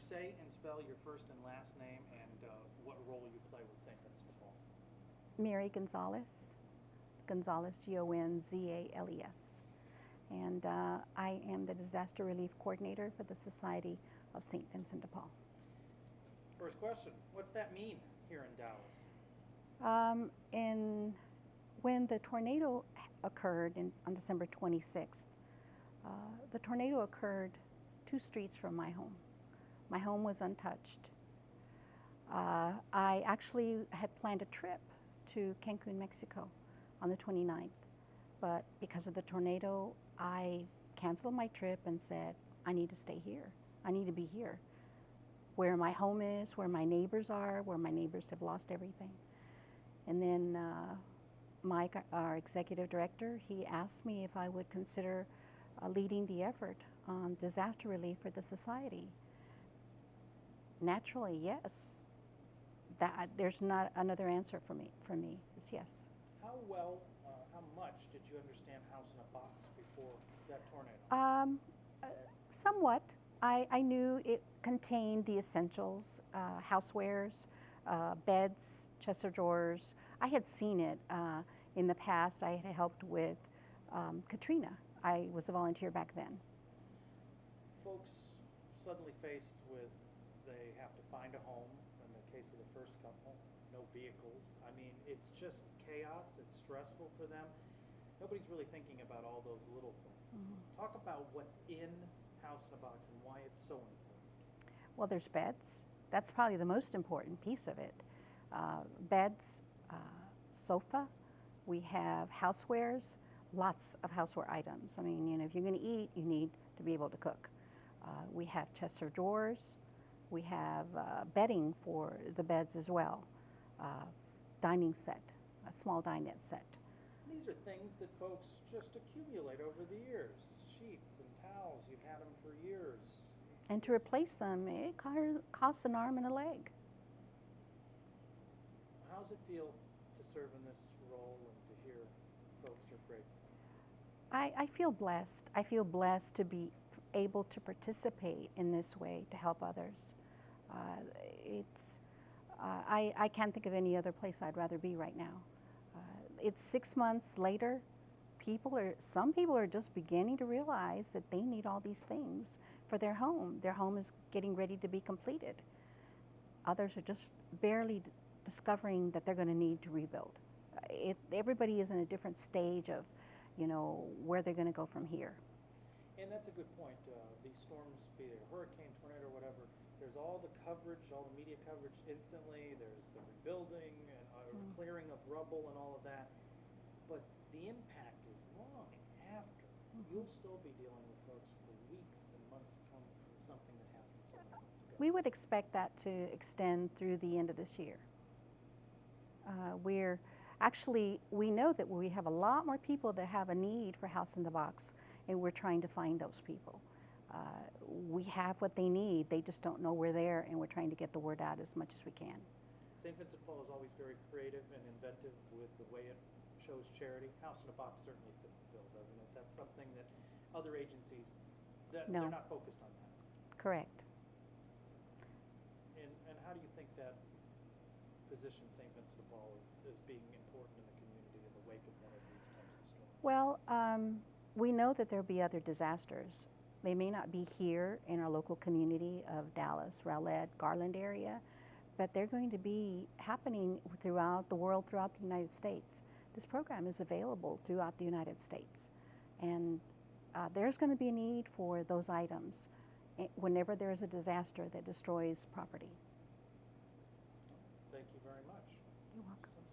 say and spell your first and last name and what role you play with St. Vincent de Paul? Mary Gonzales, Gonzales, Gonzales. And I am the Disaster Relief Coordinator for the Society of St. Vincent de Paul. First question, what's that mean here in Dallas? When the tornado occurred on December 26th, the tornado occurred 2 streets from my home. My home was untouched. I actually had planned a trip to Cancun, Mexico on the 29th, but because of the tornado, I canceled my trip and said, I need to stay here. I need to be here, where my home is, where my neighbors are, where my neighbors have lost everything. And then Mike, our executive director, he asked me if I would consider leading the effort on disaster relief for the society. Naturally, yes. There's not another answer for me. It's yes. How much did you understand House in a Box before that tornado? Somewhat. I knew it contained the essentials, housewares, beds, chest of drawers. I had seen it in the past. I had helped with Katrina. I was a volunteer back then. Folks suddenly faced with they have to find a home. In the case of the first couple, no vehicles. I mean, it's just chaos. It's stressful for them. Nobody's really thinking about all those little things. Mm-hmm. Talk about what's in House in a Box and why it's so important. Well, there's beds. That's probably the most important piece of it. Beds, sofa. We have housewares, lots of houseware items. I mean, you know, if you're going to eat, you need to be able to cook. We have chests of drawers. We have bedding for the beds as well. Dining set, a small dinette set. These are things that folks just accumulate over the years. Sheets and towels, you've had them for years. And to replace them, it costs an arm and a leg. How does it feel to serve in this role and to hear folks are grateful? I feel blessed. I feel blessed to be able to participate in this way to help others. I can't think of any other place I'd rather be right now. It's 6 months later. Some people are just beginning to realize that they need all these things for their home. Their home is getting ready to be completed. Others are just barely discovering that they're going to need to rebuild. Everybody is in a different stage of, you know, where they're going to go from here. And that's a good point. These storms, be it a hurricane, tornado, whatever, there's all the coverage, all the media coverage instantly. There's the rebuilding and clearing of rubble and all of that. But the impact is long after. Mm-hmm. You'll still be dealing with folks for weeks and months to come from something that happened so many months ago. We would expect that to extend through the end of this year. We know that we have a lot more people that have a need for House in the Box, and we're trying to find those people. We have what they need, they just don't know we're there, and we're trying to get the word out as much as we can. St. Vincent de Paul is always very creative and inventive with the way it shows charity. House in a Box certainly fits the bill, doesn't it? That's something that other agencies, they're not focused on that. Correct. And how do you think that position St. Vincent de Paul is being important in the community in the wake of one of these types of storms? Well, we know that there'll be other disasters. They may not be here in our local community of Dallas, Rowlett, Garland area, but they're going to be happening throughout the world, throughout the United States. This program is available throughout the United States. And there's going to be a need for those items whenever there's a disaster that destroys property.